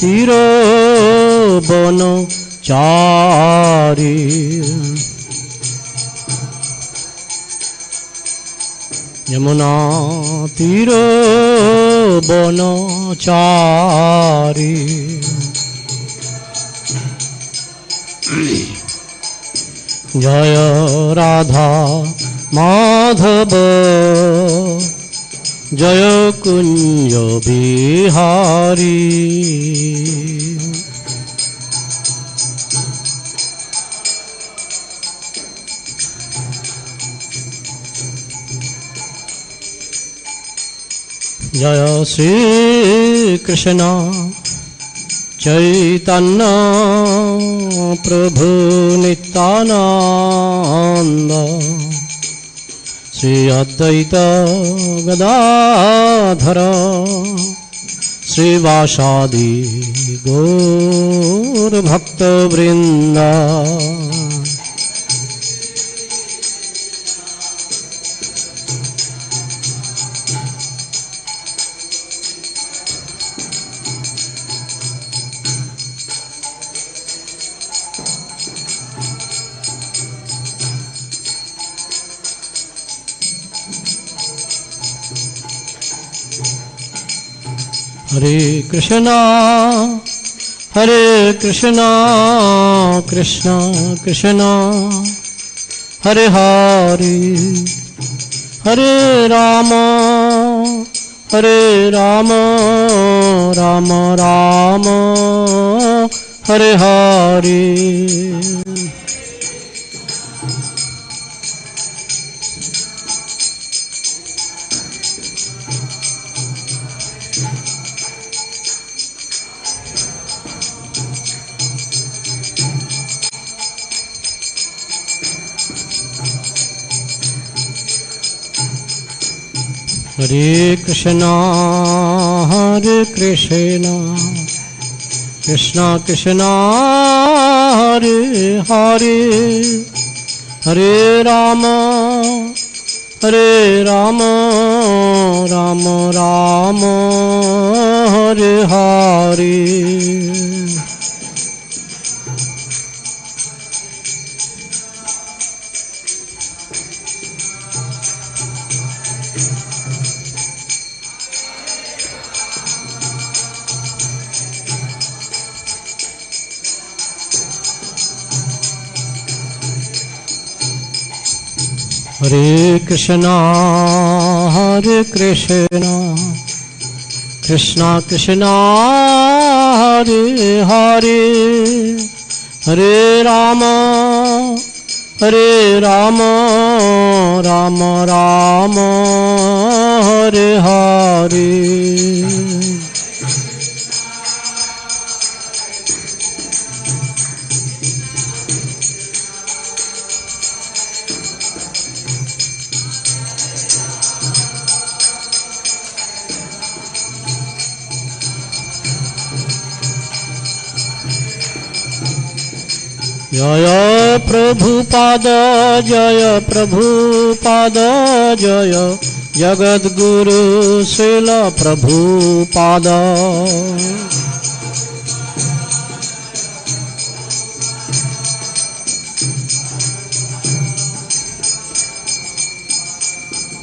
तीरो बनो चारी यमुना तीरो बनो चारी जय राधा माधव जय कुंज बिहारी जय श्री कृष्ण चैतन्य प्रभु नित्यानंद श्री अद्वैत गदाधर श्रीवासादि गौर भक्त वृंद हरे कृष्णा कृष्ण कृष्ण हरे हरे हरे राम राम राम हरे हरे हरे कृष्णा कृष्ण कृष्ण हरे हरे हरे राम राम राम हरे हरे हरे कृष्णा कृष्ण कृष्ण हरे हरे हरे राम राम राम हरे हरे जय प्रभुपाद जय जगद्गुरु श्रील प्रभुपाद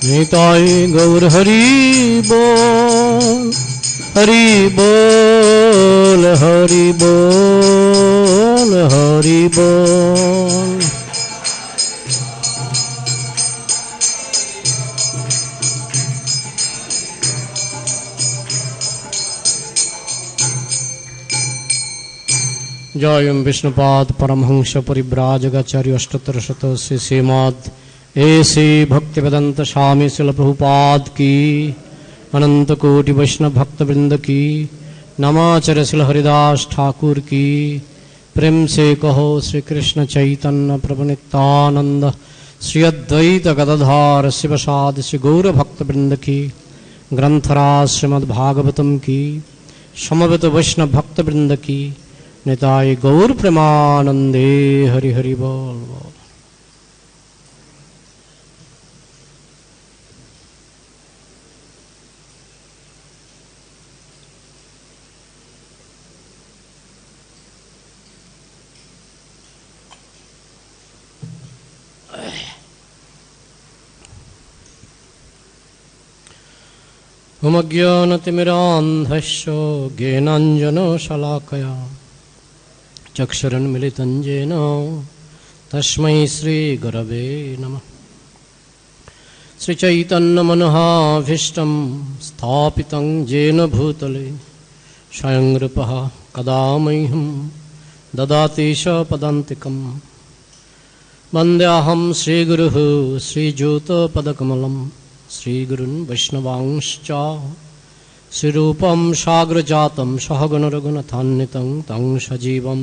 निताय गौर हरि बोल हरि बोल हरि बोल हरि बोल। जय विष्णुपाद परमहंस परिव्राजकाचार्य अष्टोत्तर शत श्री श्रीमद् ऐसे भक्तिवेदांत स्वामी श्रील प्रभुपाद की अनंत कोटि वैष्णव भक्त वृंद की नमाचार्य श्री हरिदास ठाकुर की प्रेम से कहो श्री कृष्ण चैतन्य प्रभु नित्यानंद श्री अद्वैत गदाधर शिवसादि श्री गौर भक्त वृंद की ग्रंथराज श्रीमद्-भागवतम की समवेत वैष्णव भक्त वृंद की निताय गौर प्रेमानंदे हरि हरि बोल बोल। हुमज्ञानतिमिरान्धस्य ज्ञानाञ्जनशलाकया चक्षुरुन्मिलितं येन तस्मै श्रीगुरवे नमः। श्रीचैतन्यमनोहाभीष्टं स्थापितं येन भूतले स्वयं रूपः कदा मह्यं ददाति स पदान्तिकम्। वन्देऽहं श्रीगुरुः श्रीयुतपदकमलं श्रीगुरून् वैष्णवांश्च श्रीरूपं साग्रजातं सहगणरघुनाथान्वितं तं सजीवं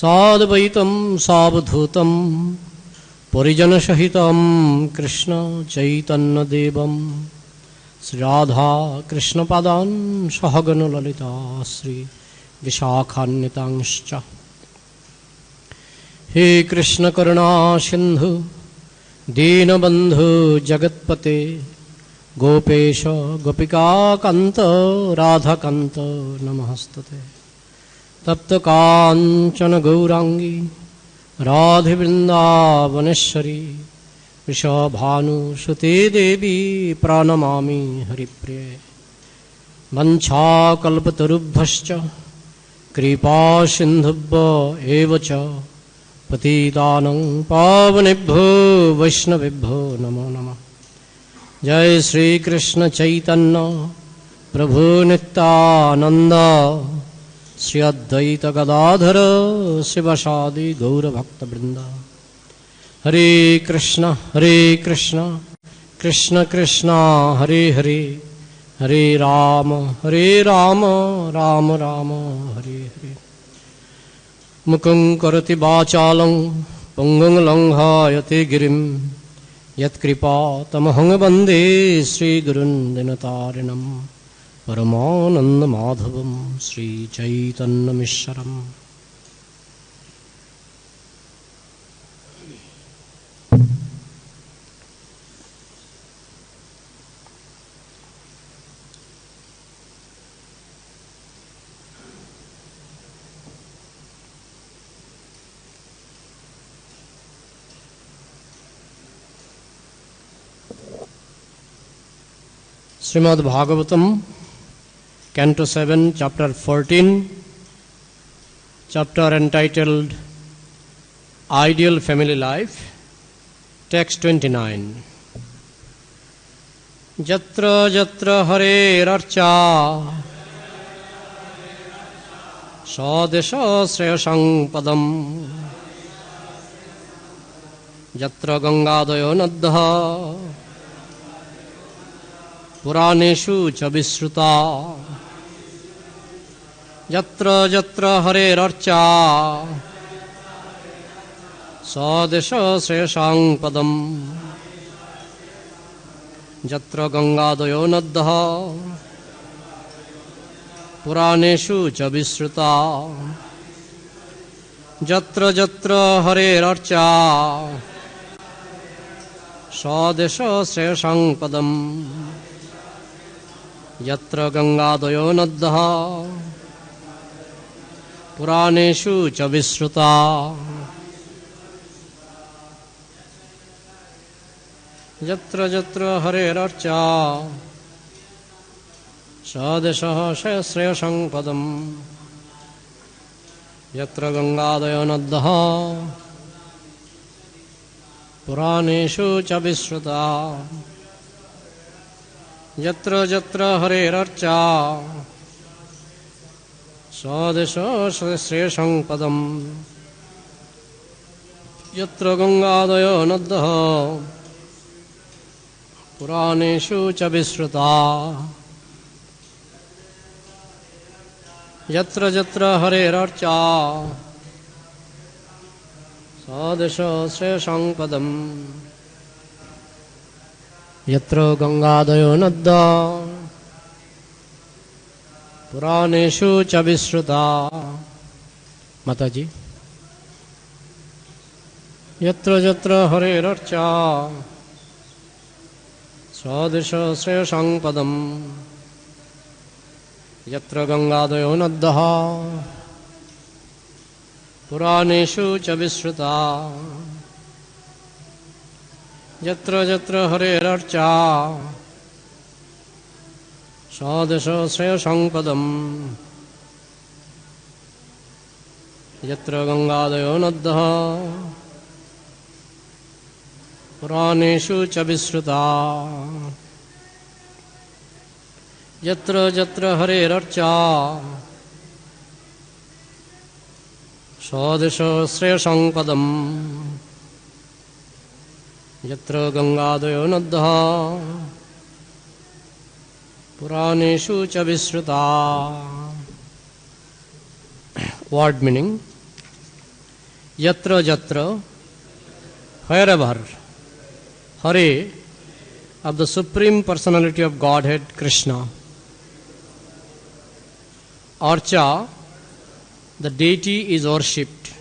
साद्वैतं सावधूतं परिजनसहितं कृष्ण चैतन्यदेवं श्रीराधा कृष्णपादान् सहगणललिता श्री विशाखान्वितांश्च। हे कृष्ण करुणा सिन्धु दीनबन्धु जगत्पते गोपेश गोपिकान्त राधाकान्त नमस्तते। तप्त काञ्चन गौरांगी राधे वृन्दावनेश्वरी वृषभानुसुते देवी प्रणमामि हरिप्रिये। वंशाकल्पतरुभ्यश्च कृपा सिन्धुभ्य एव च पतितानं पावनेभ्यो वैष्णवेभ्यो नमो नमः। जय श्री कृष्ण चैतन्य प्रभु नित्यानंद श्री अद्वैत गदाधर शिवसादि गौरभक्तवृंद। हरे कृष्ण कृष्ण कृष्ण हरे हरे हरे राम राम राम हरे हरे। मुखं करोति वाचालं पुंगं लंघयते गिरिं यत्कृपातमहं वन्दे श्रीगुरुन् दिनतारिणं परमानन्दमाधवं श्रीचैतन्यमीश्वरम्। Srimad-Bhagavatam, Canto 7, Chapter 14, chapter entitled Ideal Family Life, Text 29. Jatra jatra harerarcha sadesha shreyasang padam jatra gangadayo naddha पुराणेषु च विश्रुता यत्र यत्र हरेरर्चा सदेश श्रेयसां पदम् यत्र गंगादयो नद्यः पुराणेषु च विश्रुता यत्र यत्र हरेरर्चा सदेश श्रेयसां पदम् यत्र गंगादयो नद्यः पुराणेषु च विश्रुता। यत्र यत्र हरेरर्चा सदेशः श्रेयसां पदम् यत्र गंगादयो नद्यः पुराणेषु च विश्रुता। यत्र यत्र हरेरर्चा सदेशो श्रेयसां पदम् यत्र गंगादयो नद्यः पुराणेषु च विश्रुता। यत्र यत्र हरेरर्चा सदेशो श्रेयसां पदम् यत्र गंगादयो नद्यः पुराणेषु च विश्रुता। माताजी। यत्र यत्र हरेरर्चा सदेश श्रेयसां पदम् यत्र गंगादयो नद्यः पुराणेषु च विश्रुता। यत्र यत्र हरेरर्चा sadesha shreyasang padam yatra gangadayo naddaha puraneshu cha visruta yatra yatra harerarcha sadesha shreyasang padam yatra gangadayo naddaha Puraneshu cha visruta. Word meaning: Yatra Yatra, wherever, Hare of the Supreme Personality of Godhead, Krishna. Archa, the deity is worshipped.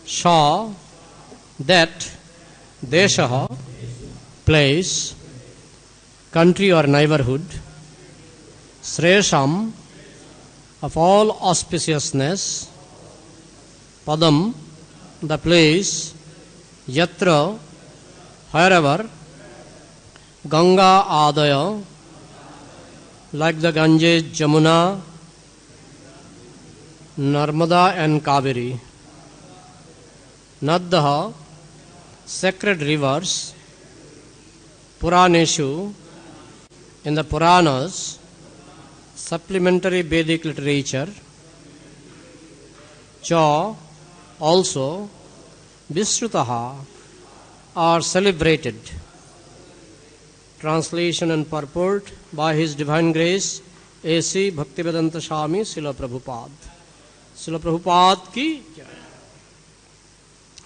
Sha, that, Desha, place, country or neighborhood, Shreyasam, of all auspiciousness, Padam, the place, Yatra, wherever, Ganga Adaya, like the Ganges, Jamuna, Narmada and Kaveri, Naddaha, sacred rivers, Puraneshu, in the Puranas, supplementary Vedic literature, Cha, also, Visrutaha, are celebrated. Translation and purport by His Divine Grace, A.C. Bhaktivedanta Swami Srila Prabhupada. Srila Prabhupada ki jai.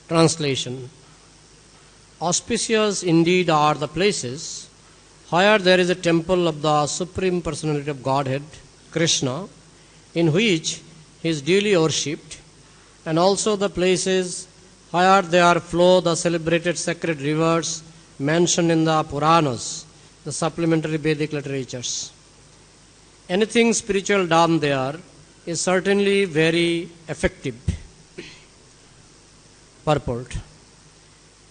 Translation. Auspicious indeed are the places where there is a temple of the Supreme Personality of Godhead, Krishna, in which He is duly worshipped, and also the places where there flow the celebrated sacred rivers mentioned in the Puranas, the supplementary Vedic literatures. Anything spiritual done there is certainly very effective. Purport.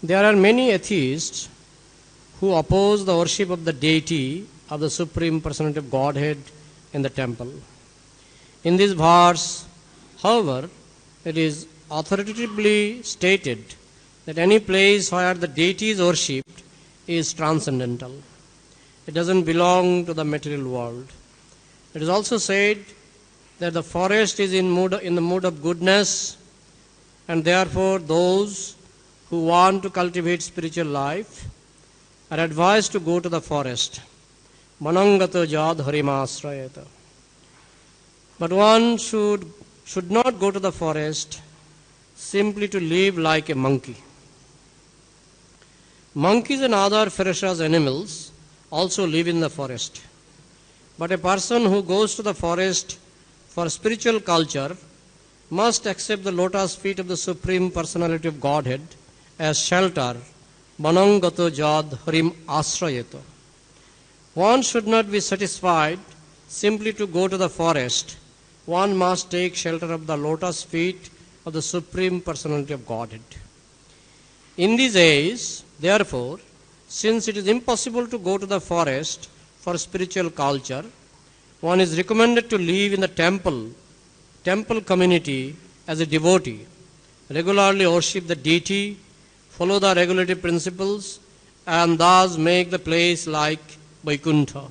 There are many atheists who oppose the worship of the deity of the Supreme Personality of Godhead in the temple. In this verse, however, it is authoritatively stated that any place where the deity is worshipped is transcendental. It doesn't belong to the material world. It is also said that the forest is in the mood of goodness, and therefore those who want to cultivate spiritual life are advised to go to the forest. Manangata jad harimasrayata. But one should not go to the forest simply to live like a monkey. Monkeys and other ferocious animals also live in the forest. But a person who goes to the forest for spiritual culture must accept the lotus feet of the Supreme Personality of Godhead as shelter. Manangato jad harim asrayata. One should not be satisfied simply to go to the forest. One must take shelter of the lotus feet of the Supreme Personality of Godhead. In these days, therefore, since it is impossible to go to the forest for spiritual culture, one is recommended to live in the temple community as a devotee, regularly worship the deity, follow the regulative principles, and thus make the place like Vaikuntha.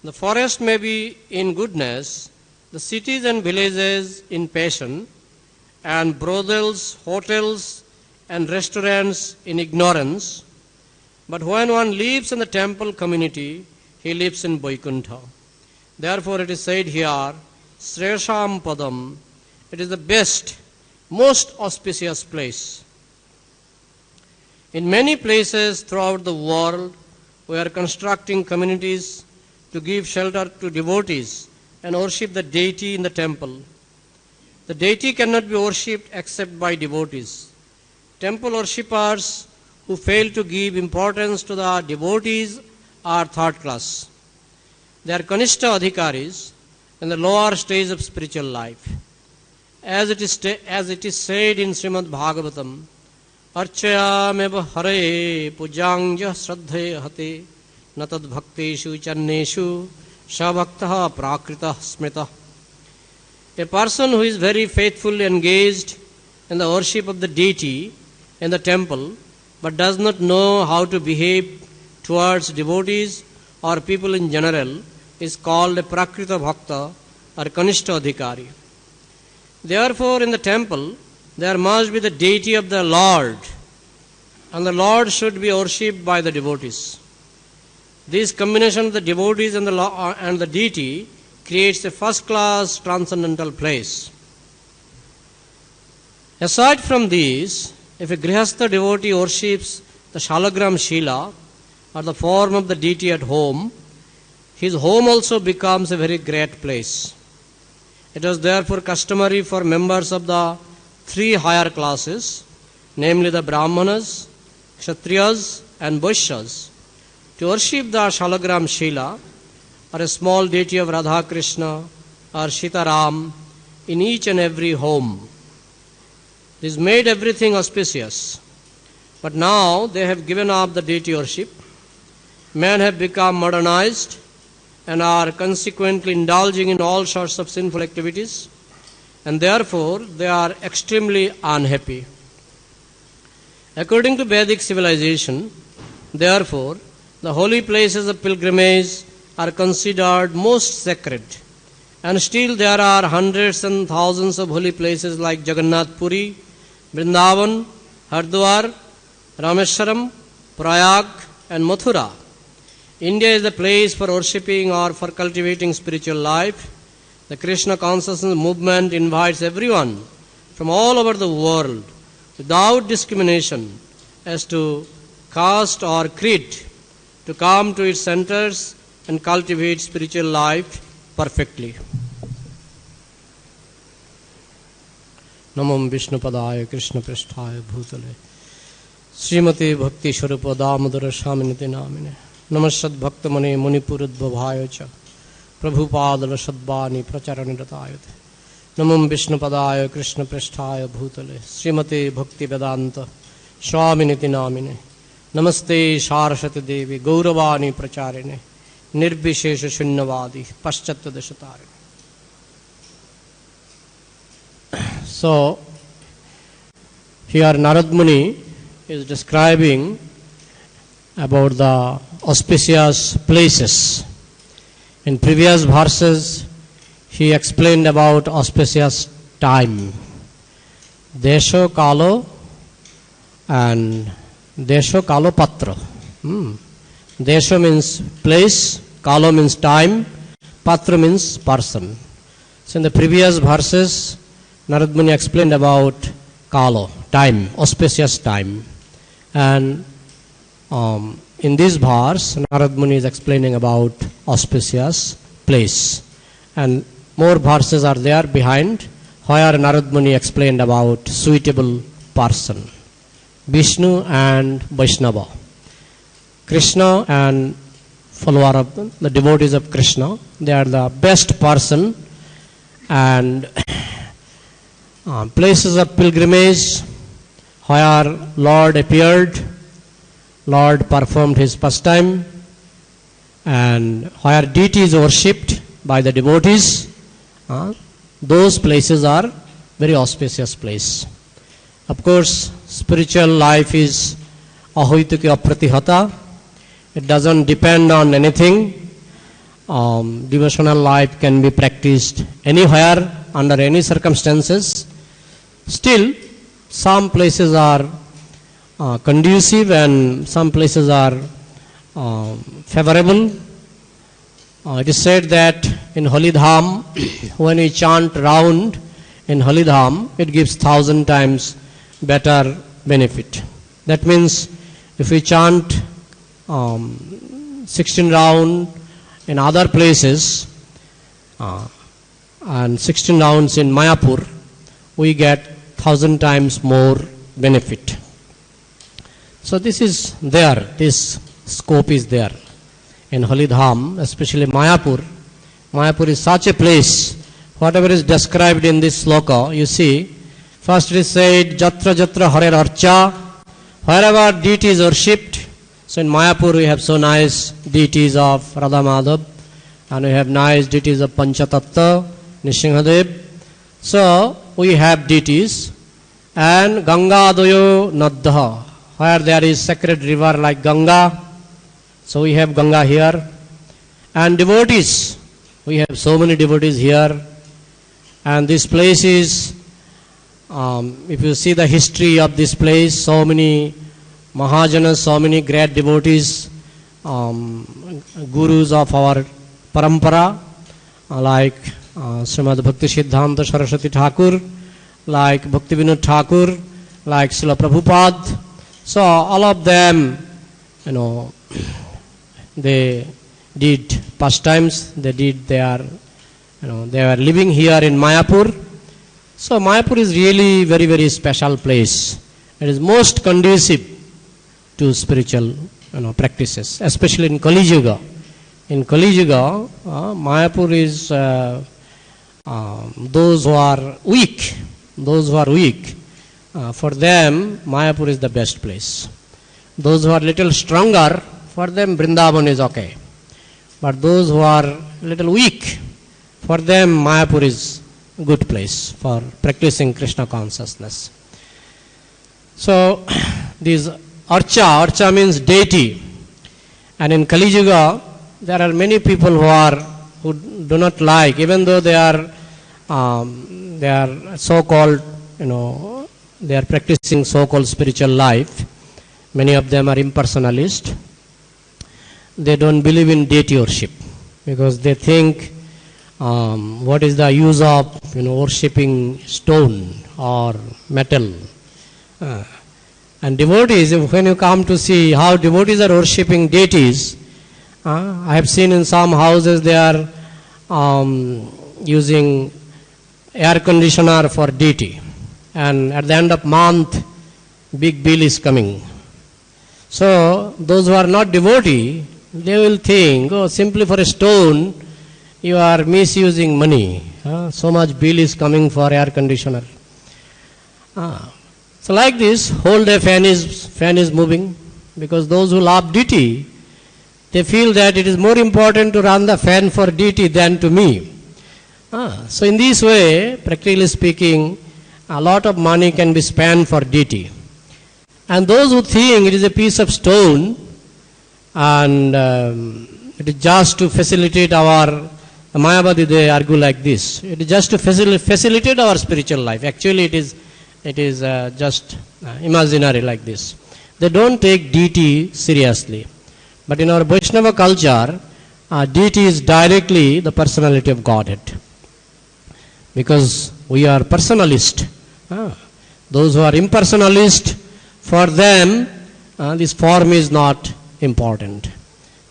The forest may be in goodness, the cities and villages in passion, and brothels, hotels, and restaurants in ignorance. But when one lives in the temple community, he lives in Vaikuntha. Therefore it is said here, Shreyasam Padam, it is the best, most auspicious place. In many places throughout the world, we are constructing communities to give shelter to devotees and worship the deity in the temple. The deity cannot be worshipped except by devotees. Temple worshippers who fail to give importance to the devotees are third class. They are Kanishta Adhikaris in the lower stage of spiritual life. As it is said in Srimad-Bhagavatam, Archayameva hare pujangya shraddhe hate natad bhakteshu channeshu sabhaktah prakritah smitah. A person who is very faithfully engaged in the worship of the deity in the temple but does not know how to behave towards devotees or people in general is called a prakrita bhakta or kanishta adhikari. Therefore, in the temple, there must be the deity of the Lord, and the Lord should be worshipped by the devotees. This combination of the devotees and the deity creates a first-class transcendental place. Aside from these, if a grihastha devotee worships the shalagram shila or the form of the deity at home, his home also becomes a very great place. It was therefore customary for members of the three higher classes, namely the Brahmanas, Kshatriyas and Vaishyas, to worship the shalagram shila or a small deity of Radha Krishna or Sitaram in each and every home. This made everything auspicious. But now they have given up the deity worship. Men have become modernized and are consequently indulging in all sorts of sinful activities, and therefore they are extremely unhappy. According to Vedic civilization, therefore, the holy places of pilgrimage are considered most sacred, and still there are hundreds and thousands of holy places like Jagannath Puri, Vrindavan, Hardwar, Rameshwaram, Prayag and Mathura. India is the place for worshipping or for cultivating spiritual life. The Krishna consciousness movement invites everyone from all over the world without discrimination as to caste or creed to come to its centers and cultivate spiritual life perfectly. Namam Vishnupadaya Krishna Pristhaya Bhutale Srimati Bhakti Swarupa Damodara Swaminiti Namine Namashad Bhaktamane Munipurudbhavaya Cha Prabhupadala Sadbani Pracharanratayate Namam Vishnupadaya Krishna Pristhaya Bhutale Srimati Bhakti Vedanta Swaminiti Namine Namaste Saraswati Devi Gauravani Pracharine Nirbhishesha Shunyavadi Paschatya Dashatarine. So, here Narad Muni is describing about the auspicious places. In previous verses, he explained about auspicious time. Desho Kalo and Desho Kalo Patra. Desho means place, Kalo means time, Patra means person. So in the previous verses, Narad Muni explained about Kalo, time, auspicious time. And in this verse, Narad Muni is explaining about auspicious place. And more verses are there behind, where Narad Muni explained about suitable person. Vishnu and Vaishnava. Krishna and follower of the devotees of Krishna, they are the best person. And places of pilgrimage where Lord appeared, Lord performed his pastime, and where deity is worshipped by the devotees, those places are very auspicious place. Of course, spiritual life is ahoituki apratihata. It doesn't depend on anything. Devotional life can be practiced anywhere, under any circumstances. Still, some places are conducive and some places are favorable. It is said that in Holy Dham, when we chant round in Holy Dham, it gives 1,000 times better benefit. That means if we chant 16 round in other places and 16 rounds in Mayapur, we get 1,000 times more benefit. So this is there, this scope is there. In Holy Dham, especially Mayapur, Mayapur is such a place, whatever is described in this sloka, you see, first it is said, Jatra Jatra Hare Archa, wherever deity is worshipped, So in Mayapur we have so nice deities of Radha Madhav, and we have nice deities of Panchatattva, Nishingadev. So we have deities, and Ganga Doyo Nadha, where there is sacred river like Ganga. So we have Ganga here. And devotees, we have so many devotees here. And this place is, if you see the history of this place, so many Mahajanas, so many great devotees, gurus of our parampara, like Srimad Bhakti Siddhanta Saraswati Thakur, like Bhakti Vinod Thakur, like Srila Prabhupada. So all of them, they did pastimes, they were living here in Mayapur. So Mayapur is really very, very special place. It is most conducive to spiritual practices, especially in Kali Yuga. In Kali Yuga, Mayapur is those who are weak. For them, Mayapur is the best place. Those who are little stronger, for them Vrindavan is okay. But those who are little weak, for them Mayapur is a good place for practicing Krishna consciousness. So, this Archa means deity. And in Kali Yuga, there are many people who do not like, even though they are so-called, they are practicing so-called spiritual life. Many of them are impersonalist. They don't believe in deity worship because they think, what is the use of worshipping stone or metal? And devotees, when you come to see how devotees are worshipping deities, I have seen in some houses they are using air conditioner for deity, and at the end of month, big bill is coming. So those who are not devotee, they will think, simply for a stone, you are misusing money. So much bill is coming for air conditioner. So like this, whole day fan is moving, because those who love deity, they feel that it is more important to run the fan for deity than to me. So in this way, practically speaking, a lot of money can be spent for deity. And those who think it is a piece of stone and it is just to facilitate our Mayavadi, they argue like this. It is just to facilitate our spiritual life. Actually, it is just imaginary like this. They don't take deity seriously. But in our Vaishnava culture, deity is directly the personality of Godhead. Because we are personalist. Those who are impersonalist, for them, this form is not important.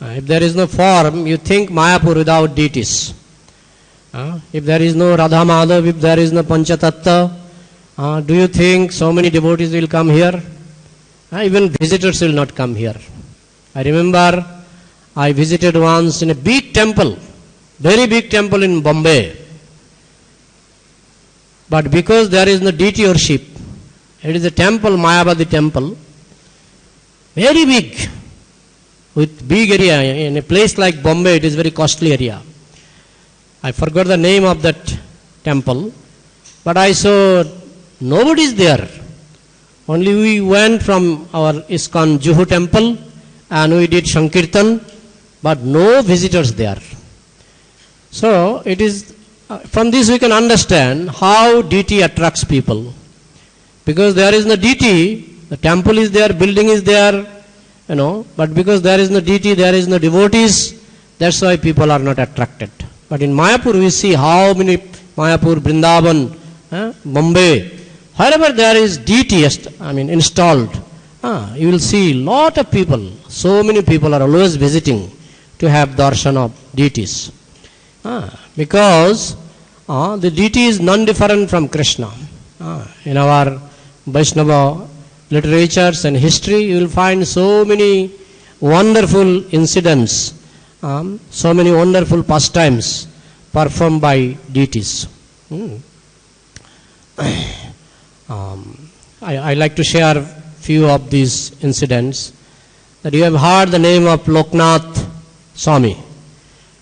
If there is no form, you think Mayapur without deities. If there is no Radha Madhav, if there is no Panchatattva, do you think so many devotees will come here? Even visitors will not come here. I remember I visited once in a big temple, very big temple in Bombay. But because there is no deity worship, it is a temple, Mayavadi temple, very big, with big area. In a place like Bombay, it is very costly area. I forgot the name of that temple, but I saw nobody is there. Only we went from our ISKCON Juhu temple and we did Sankirtan, but no visitors there. So it is, from this we can understand how deity attracts people. Because there is no deity, the temple is there, building is there, but because there is no deity, there is no devotees, that's why people are not attracted. But in Mayapur we see how many, Mayapur, Vrindavan, Bombay, wherever there is deity installed, you will see lot of people, so many people are always visiting to have darshan of deities. Because the deity is non-different from Krishna. In our Vaishnava literatures and history, you will find so many wonderful incidents, so many wonderful pastimes performed by deities. I like to share few of these incidents. that you have heard the name of Loknath Swami.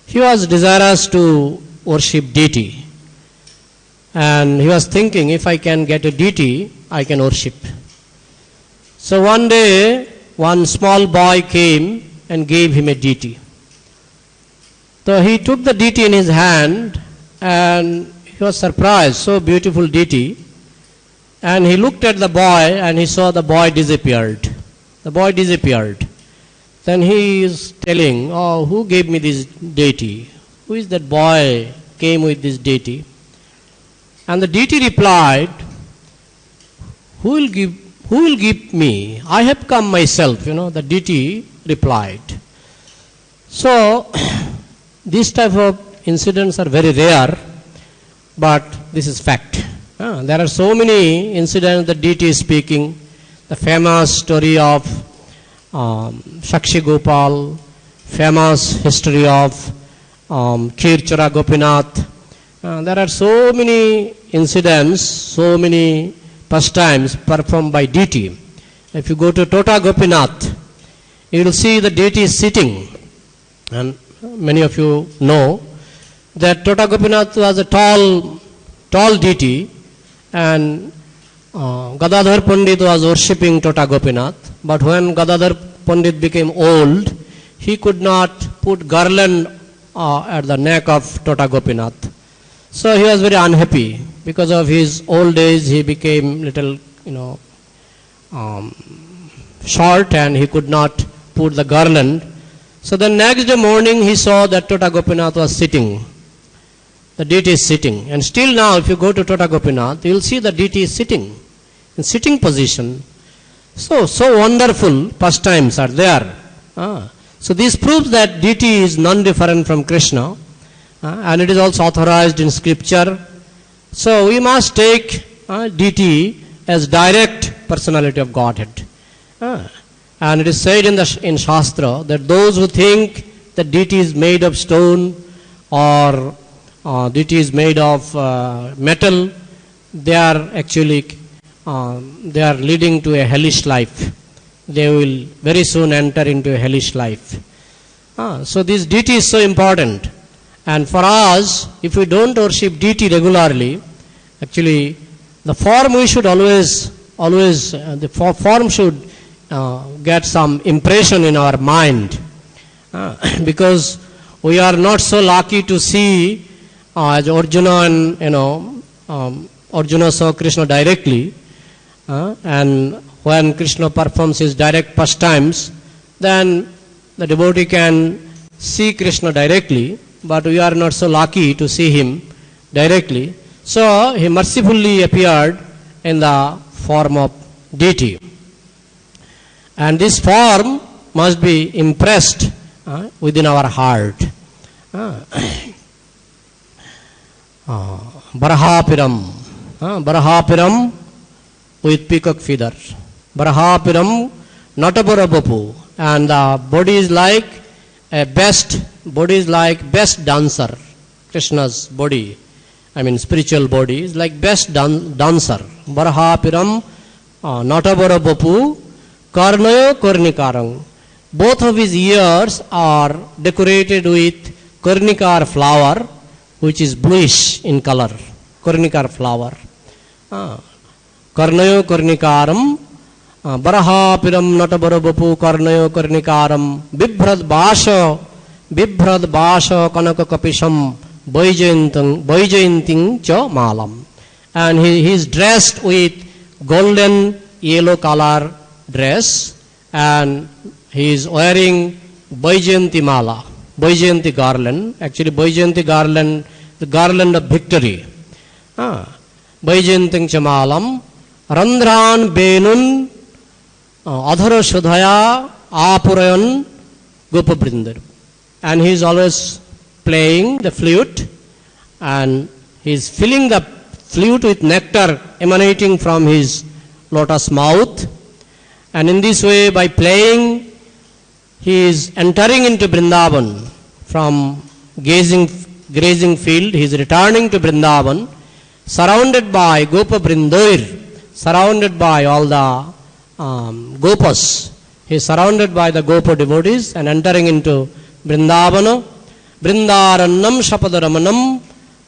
He was desirous to worship deity. And he was thinking, if I can get a deity, I can worship. So one day, one small boy came and gave him a deity. So he took the deity in his hand and he was surprised, so beautiful deity. And he looked at the boy and he saw the boy disappeared. The boy disappeared. Then he is telling, oh, who gave me this deity? Who is that boy came with this deity? And the deity replied, who will give me? I have come myself, the deity replied. So, these type of incidents are very rare, but this is fact. There are so many incidents the deity is speaking. The famous story of Sakshi Gopal, famous history of Kirchara Gopinath. There are so many incidents, so many pastimes performed by deity. If you go to Tota Gopinath, you will see the deity is sitting. And many of you know that Tota Gopinath was a tall deity, and Gadadhar Pandit was worshipping Tota Gopinath. But when Gadadhar Pandit became old, he could not put garland at the neck of Tota Gopinath. So he was very unhappy. Because of his old age, he became little, short, and he could not put the garland. So the next day morning, he saw that Tota Gopinath was sitting. The deity is sitting. And still now, if you go to Tota Gopinath, you will see the deity is sitting, in sitting position. So wonderful pastimes are there. So this proves that deity is non-different from Krishna. And it is also authorized in scripture. So we must take deity as direct personality of Godhead. And it is said in Shastra that those who think that deity is made of stone or deity is made of metal, they are actually they are leading to a hellish life. They will very soon enter into a hellish life. So this deity is so important. And for us, if we don't worship deity regularly, actually the form we should always the form should get some impression in our mind. Because we are not so lucky to see as Arjuna and Arjuna saw Krishna directly, and when Krishna performs his direct pastimes, then the devotee can see Krishna directly, but we are not so lucky to see him directly. So he mercifully appeared in the form of deity. And this form must be impressed within our heart. Barahapiram with peacock feather. Barahapiram Natabara Bapu. And the body is like best dancer. Krishna's body, spiritual body, is like best dancer. Barahapiram Natabara Bapu Karnayo Karnikarang. Both of his ears are decorated with Karnikar flower, which is bluish in color. Karnikar flower. Karnayo Karnikaram. Barahapiram Natabarabapu Karnayo Karnikaram. Bibhrad Basha Kanaka Kapisham Baijayanting Cha Malam. And he is dressed with golden yellow color dress, and he is wearing Baijayanti Mala, Baijayanti garland. Actually, Baijayanti garland, the garland of victory. Baijayanting Chamalam, Randhran Benun, Adhara Shudhaya, Apurayan, Gopabrindar. And he is always playing the flute, and he is filling the flute with nectar emanating from his lotus mouth. And in this way, by playing, he is entering into Vrindavan from grazing field. He is returning to Vrindavan, surrounded by Gopa Brindoir, surrounded by all the Gopas. He is surrounded by the Gopa devotees and entering into Vrindavana, Vrindarannam Shapadaramanam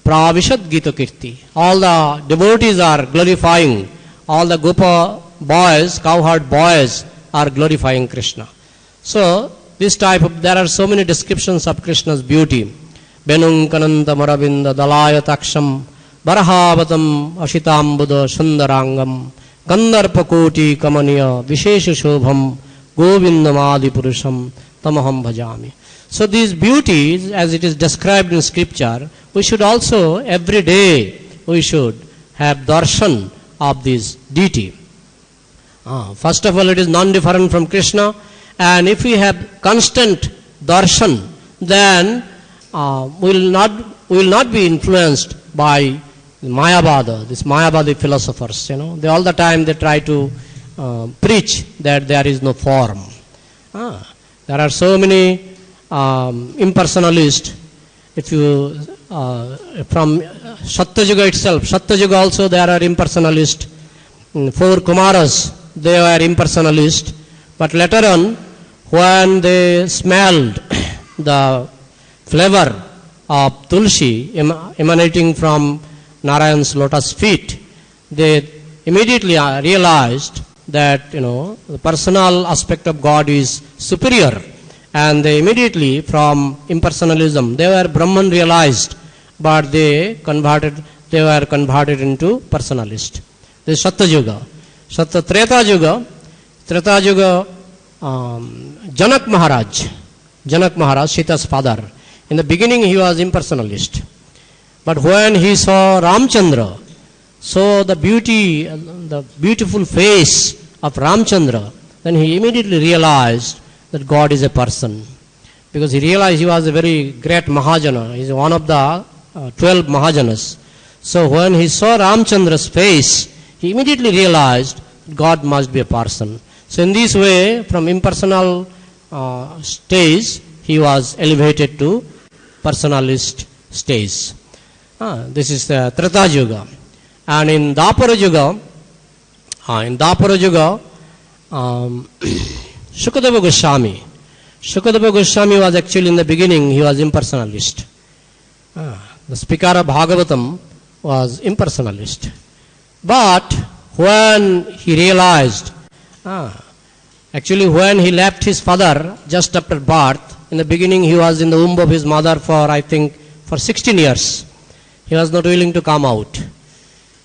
Pravishad Gita Kirti. All the devotees are glorifying, all the Gopa boys, cowherd boys are glorifying Krishna. So, this type of, there are so many descriptions of Krishna's beauty. Benung Kananta Maravinda Dalayataksham Barahavatam Ashitambuda Sundarangam Kandarpakoti Kamaniya Vishesha Shobham Govindamadi Purusham Tamaham Bhajami. So these beauties, as it is described in scripture, we should also, every day, we should have darshan of this deity. First of all, it is non-different from Krishna, and if we have constant darshan, then we will not be influenced by Mayavada, these Mayavadi philosophers. They all the time they try to preach that there is no form. There are so many impersonalists. If you from Satyajuga itself, Satyajuga also there are impersonalists. 4 Kumaras, they were impersonalists. But later on, when they smelled the flavor of tulsi emanating from Narayan's lotus feet, they immediately realized that the personal aspect of God is superior, and they immediately, from impersonalism, they were Brahman realized, but they were converted into personalist. This is Satyajuga. Treta Yuga, Janak Maharaj, Sita's father. In the beginning he was impersonalist, but when he saw Ramchandra, saw the beautiful face of Ramchandra, then he immediately realized that God is a person. Because he realized he was a very great Mahajana. He is one of the 12 Mahajanas. So when he saw Ramchandra's face, he immediately realized God must be a person. So in this way, from impersonal stage, he was elevated to personalist stage. This is the Treta Yuga. And in Dwapara Yuga, Shukadeva Goswami was actually in the beginning, he was impersonalist. The speaker of Bhagavatam was impersonalist. But when he realized, actually when he left his father just after birth, in the beginning he was in the womb of his mother for 16 years. He was not willing to come out,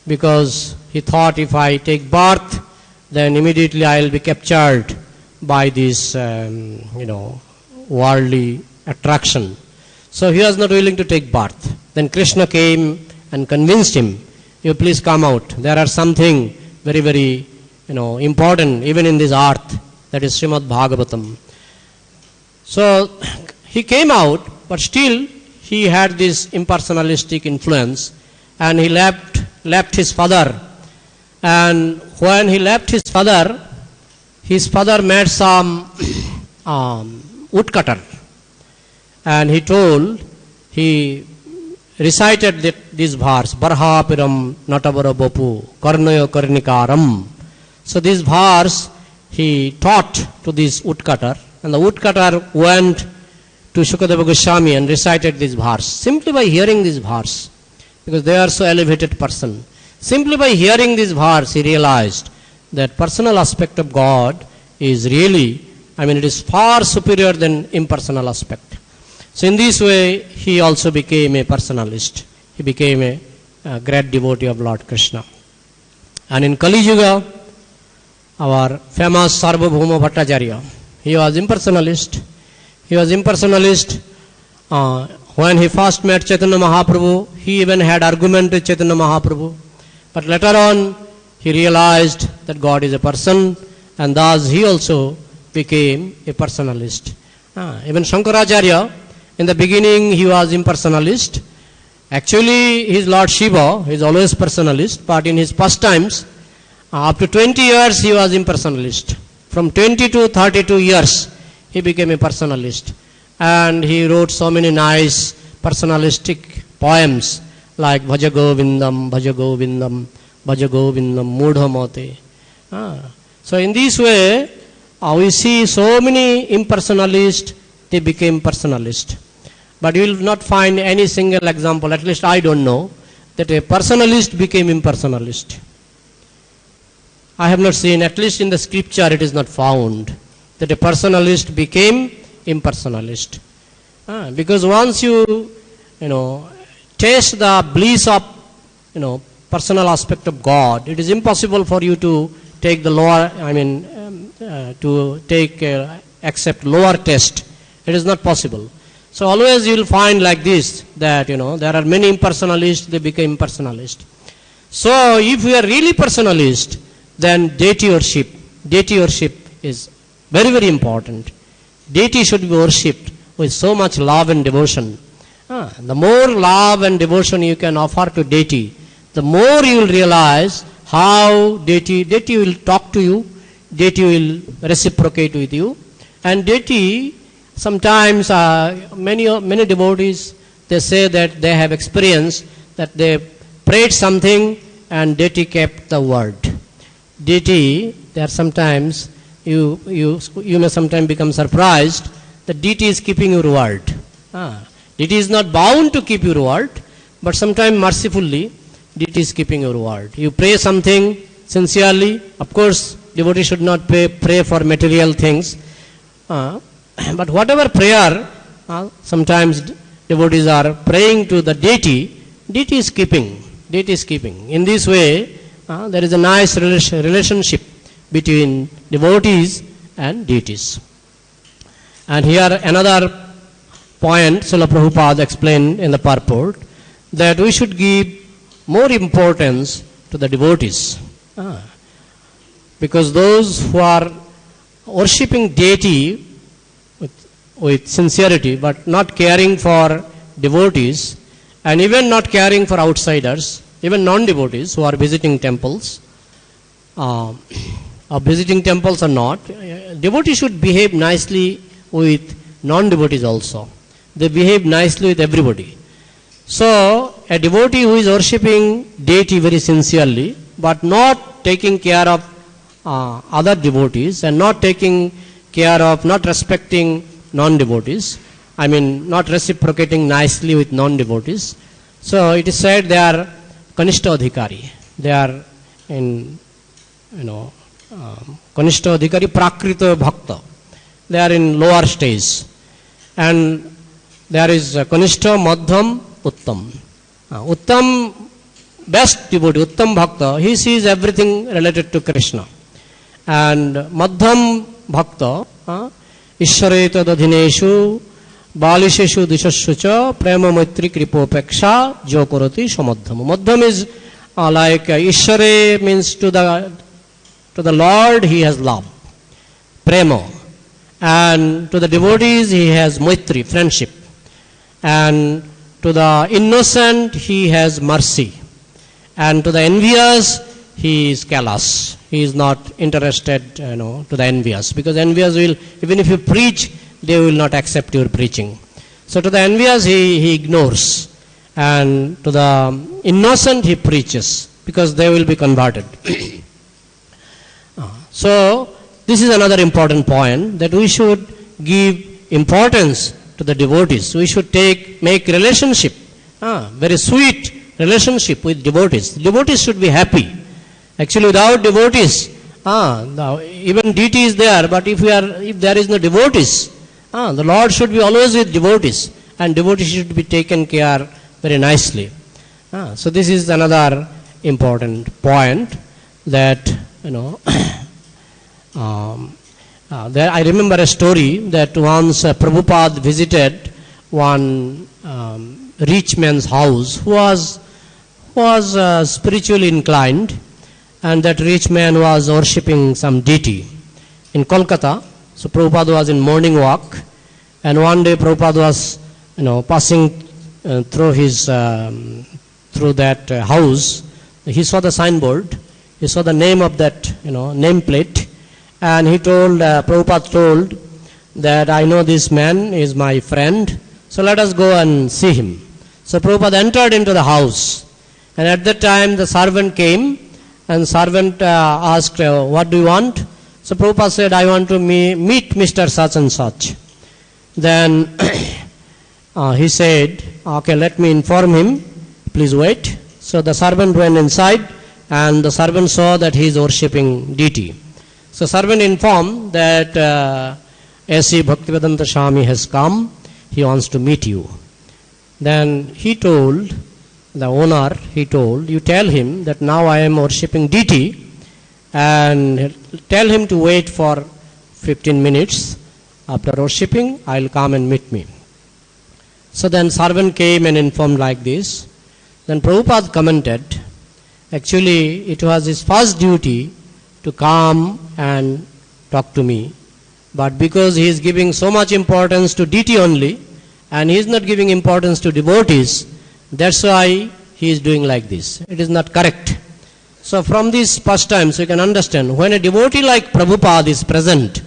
because he thought, if I take birth, then immediately I will be captured by this, worldly attraction. So he was not willing to take birth. Then Krishna came and convinced him, you please come out. There are something very, very, important even in this earth, that is Srimad-Bhagavatam. So he came out, but still he had this impersonalistic influence, and he left his father. And when he left his father made some woodcutter, and he recited this verse, Barhapiram Natavara Bopu Karnayo Karnikaram. So this verse he taught to this woodcutter, and the woodcutter went to Shukadeva Goswami and recited this verse. Simply by hearing this verse, because they are so elevated person, simply by hearing this verse, he realized that personal aspect of God is really, it is far superior than impersonal aspect. So in this way, he also became a personalist. He became a great devotee of Lord Krishna. And in Kali Yuga, our famous Sarvabhauma Bhattacharya, he was impersonalist. When he first met Chaitanya Mahaprabhu, he even had argument with Chaitanya Mahaprabhu. But later on, he realized that God is a person, and thus he also became a personalist. Even Shankaracharya, in the beginning he was impersonalist. Actually, he is Lord Shiva, he is always personalist, but in his pastimes, up to 20 years he was impersonalist. From 20 to 32 years, he became a personalist. And he wrote so many nice personalistic poems like Bhaja Govindam, Bhaja Govindam, Bhaja Govindam, Mudha Mate. So in this way, we see so many impersonalists, they became personalist. But you will not find any single example, at least I don't know, that a personalist became impersonalist. I have not seen, at least in the scripture it is not found, that a personalist became impersonalist. Because once you taste the bliss of, personal aspect of God, it is impossible for you to take the lower, accept lower taste. It is not possible. So always you will find like this, that, there are many impersonalists, they become impersonalist. So if we are really personalist, then deity worship is very, very important. Deity should be worshipped with so much love and devotion. The more love and devotion you can offer to deity, the more you will realize how deity will talk to you, deity will reciprocate with you, and deity, sometimes many devotees, they say that they have experienced that they prayed something and deity kept the word. Deity, there are sometimes, you may sometimes become surprised that deity is keeping your word. Deity is not bound to keep your word, but sometimes mercifully, deity is keeping your word. You pray something sincerely, of course, devotee should not pray for material things. But whatever prayer, sometimes devotees are praying to the deity, deity is keeping. In this way, there is a nice relationship between devotees and deities. And here another point, Srila Prabhupada explained in the purport, that we should give more importance to the devotees. Because those who are worshipping deity with sincerity, but not caring for devotees, and even not caring for outsiders, even non-devotees who are visiting temples, or not, devotees should behave nicely with non-devotees also. They behave nicely with everybody. So, a devotee who is worshipping deity very sincerely, but not taking care of other devotees, and not respecting non-devotees, not reciprocating nicely with non-devotees. So it is said they are Kanishta Adhikari. They are in, Kanishta Adhikari Prakrita Bhakta. They are in lower stage. And there is Kanishta, Madhyam, Uttam. Uttam, best devotee, Uttam Bhakta, he sees everything related to Krishna. And Madhyam Bhakta, Ishwareta Dadhineshu, Balisheshu Dishashucha, Prema Maitri Kripopeksha, Jokorati Samadhyam. Madhyam is like Ishware means to the Lord he has love, Prema. And to the devotees he has Maitri, friendship. And to the innocent he has mercy. And to the envious he is callous. He is not interested, to the envious. Because envious will, even if you preach, they will not accept your preaching. So to the envious he ignores. And to the innocent he preaches. Because they will be converted. So this is another important point, that we should give importance to the devotees. We should make relationship, very sweet relationship with devotees. Devotees should be happy. Actually, without devotees, even deity is there, but if there is no devotees, the Lord should be always with devotees, and devotees should be taken care very nicely. So this is another important point, that there I remember a story that once Prabhupada visited one rich man's house who was spiritually inclined, and that rich man was worshipping some deity in Kolkata. So Prabhupada was in morning walk, and one day Prabhupada was passing through that house. He saw the signboard, he saw the name of that nameplate, and Prabhupada told that I know this man is my friend, so let us go and see him. So Prabhupada entered into the house, and at that time the servant came, and servant asked, what do you want? So Prabhupada said, I want to meet Mr. Such and Such. Then he said, okay, let me inform him, please wait. So the servant went inside, and the servant saw that he is worshipping deity. So servant informed that A.C. Bhaktivedanta Swami has come, he wants to meet you. Then he told, the owner, you tell him that now I am worshipping deity, and tell him to wait for 15 minutes. After worshipping, I will come and meet me. So then servant came and informed like this. Then Prabhupada commented, actually it was his first duty to come and talk to me. But because he is giving so much importance to deity only, and he is not giving importance to devotees, that's why he is doing like this. It is not correct. So from these pastimes you can understand, when a devotee like Prabhupada is present,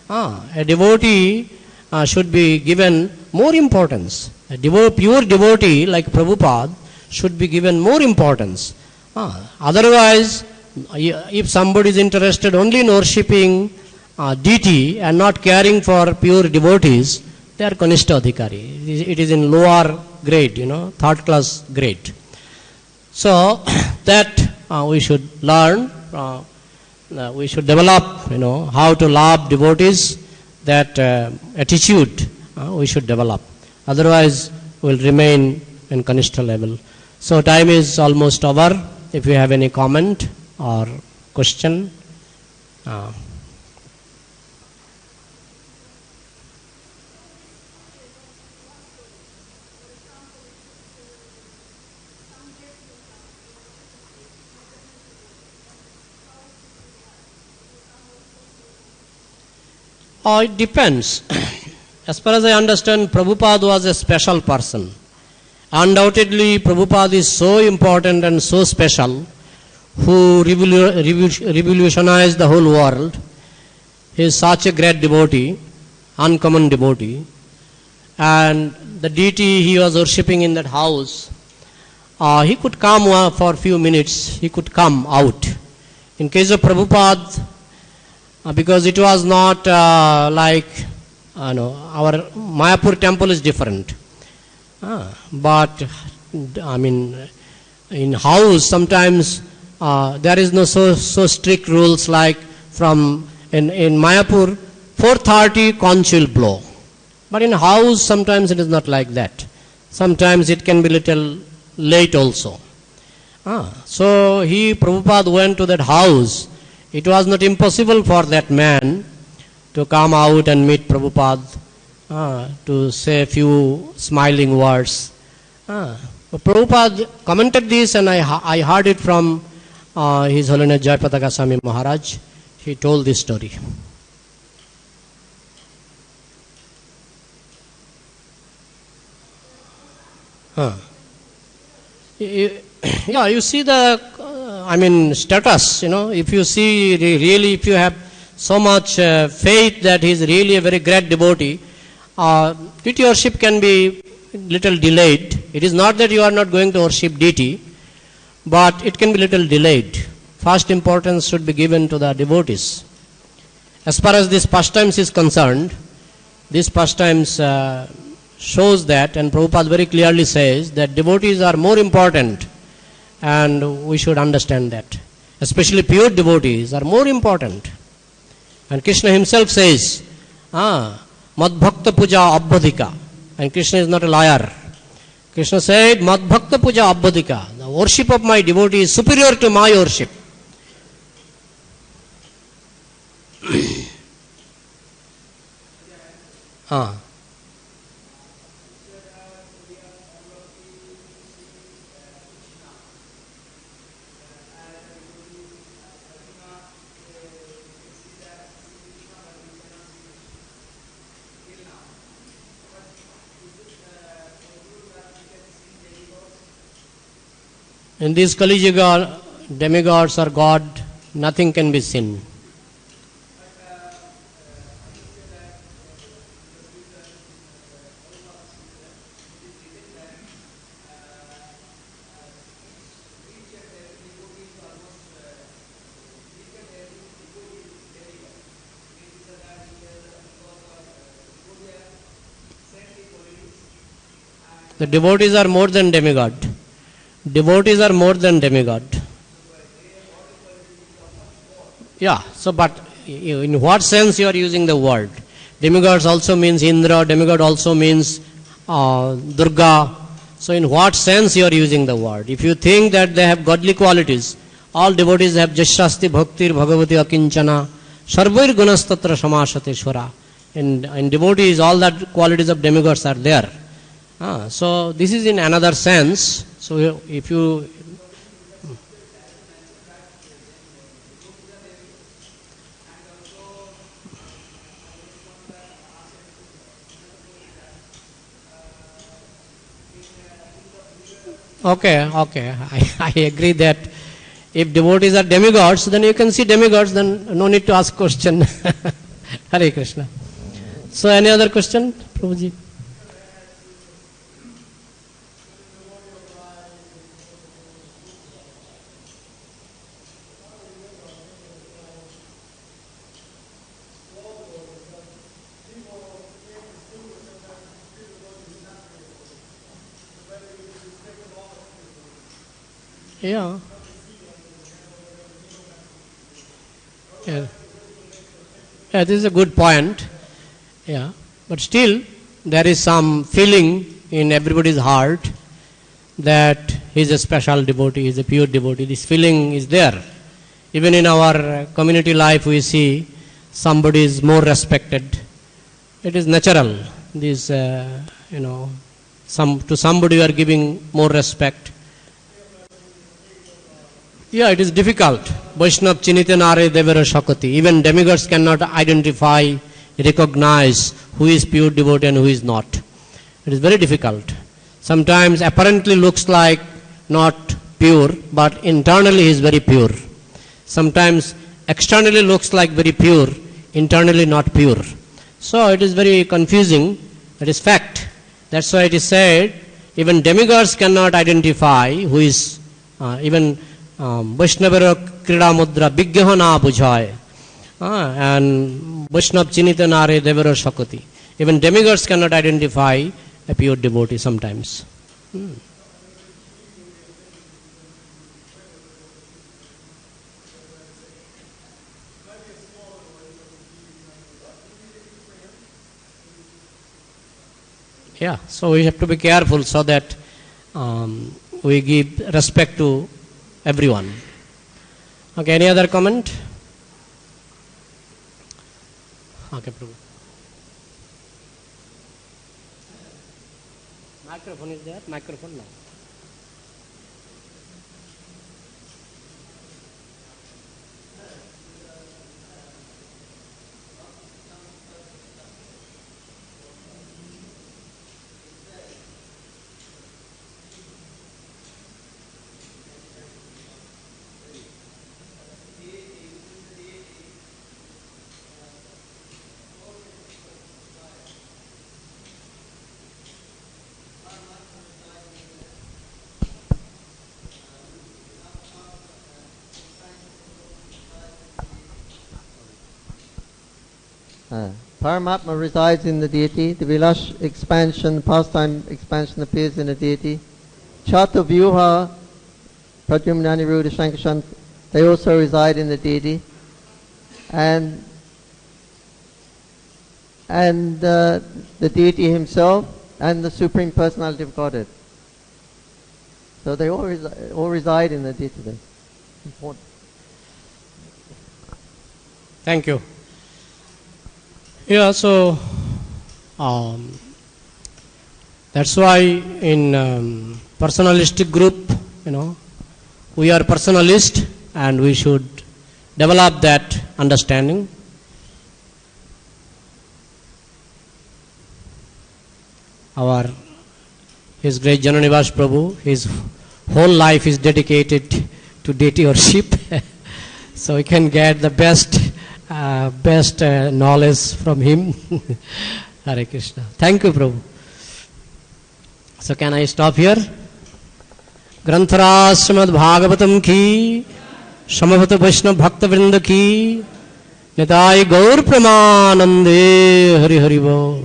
a devotee should be given more importance. A pure devotee like Prabhupada should be given more importance. Otherwise, if somebody is interested only in worshipping deity and not caring for pure devotees, they are Kanishta Adhikari. It is in lower grade, third class grade. So that we should learn, we should develop, how to love devotees. That attitude we should develop. Otherwise, we will remain in Kanishta level. So time is almost over. If you have any comment or question. It depends. As far as I understand, Prabhupada was a special person. Undoubtedly, Prabhupada is so important and so special, who revolutionized the whole world. He is such a great devotee, uncommon devotee. And the deity he was worshipping in that house, he could come for a few minutes, he could come out. In case of Prabhupada, because it was not like, our Mayapur temple is different. But, in house sometimes there is no so strict rules like in Mayapur, 4:30 conch will blow. But in house sometimes it is not like that. Sometimes it can be little late also. So Prabhupada went to that house. It was not impossible for that man to come out and meet Prabhupada, to say a few smiling words. Prabhupada commented this, and I heard it from His Holiness Jayapataka Swami Maharaj. He told this story. Yeah, you see the, status, if you see really, if you have so much faith that he is really a very great devotee, deity worship can be little delayed. It is not that you are not going to worship deity, but it can be little delayed. First importance should be given to the devotees. As far as this pastimes is concerned, this pastimes shows that, and Prabhupada very clearly says that devotees are more important, and we should understand that. Especially pure devotees are more important. And Krishna himself says, Mad Bhakta Puja Abhadika. And Krishna is not a liar. Krishna said, Mad Bhakta Puja Abhadika. The worship of my devotee is superior to my worship. In this Kali Yuga, demigods or God, nothing can be seen. The devotees are more than demigod. Devotees are more than demigod. Yeah, so but in what sense you are using the word? Demigods also means Indra, demigod also means Durga. So in what sense you are using the word? If you think that they have godly qualities, all devotees have Jashasti Bhaktir Bhagavati Akinchana Sarvair Gunastatra Samashate Shwara. In devotees, all that qualities of demigods are there. So this is in another sense. So if you okay, I agree that if devotees are demigods, then you can see demigods, then no need to ask question. Hare Krishna. So any other question, Prabhuji? Yeah. Yeah. Yeah, this is a good point. Yeah. But still, there is some feeling in everybody's heart that he is a special devotee, he is a pure devotee. This feeling is there. Even in our community life, we see somebody is more respected. It is natural. This, to somebody you are giving more respect. Yeah, it is difficult. Vaishnav Chinite Nare Devara Shakati. Even demigods cannot identify, recognize who is pure devotee and who is not. It is very difficult. Sometimes apparently looks like not pure, but internally he is very pure. Sometimes externally looks like very pure, internally not pure. So it is very confusing. It is fact. That's why it is said, even demigods cannot identify who is, even Vaishnavara Krida Mudra Bigyaha na bujhaya. And Vaishnav Chinita Nare Devara Shakati. Even demigods cannot identify a pure devotee sometimes. Yeah, so we have to be careful so that we give respect to everyone. Okay, any other comment? Okay, Prabhu. Microphone is there? Microphone now. Paramatma resides in the deity. The Vilash expansion, pastime expansion appears in the deity. Chatuvyuha, Pradyumna, Aniruddha, Shankashan, they also reside in the deity. And the deity himself and the Supreme Personality of Godhead. So they all reside in the deity. That's important. Thank you. Yeah, so that's why in personalistic group, we are personalist and we should develop that understanding. His great Jananivas Prabhu, his whole life is dedicated to deity worship. So we can get the best knowledge from him. Hare Krishna. Thank you, Prabhu. So can I stop here? Granthara Srimad-Bhagavatam ki, Samavata Vaishnava Bhakta Vrinda ki, Nitai Gaur Premanande, Hari Hari Bol.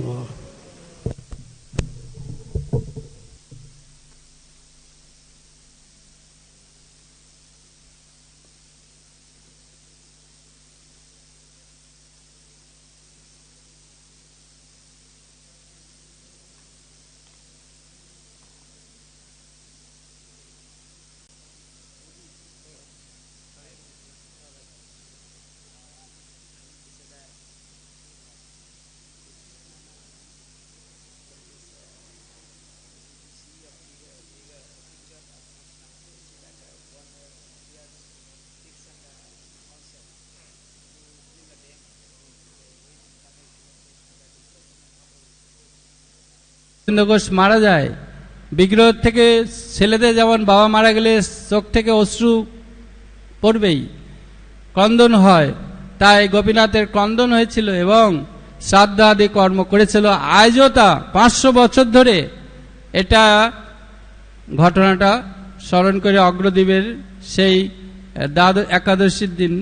Ghosh মারা যায়, বিগ্রহ থেকে ছেলেদের যেমন বাবা মারা গেলে চোখ থেকে অশ্রু পড়বেই, ক্রন্দন হয়, তাই গোপীনাথের ক্রন্দন হয়েছিল এবং শ্রাদ্ধ আদি কর্ম করেছিল। আজও তা 500 বছর ধরে এটা ঘটনাটা স্মরণ করে অগ্রদ্বীপের সেই একাদশীর দিন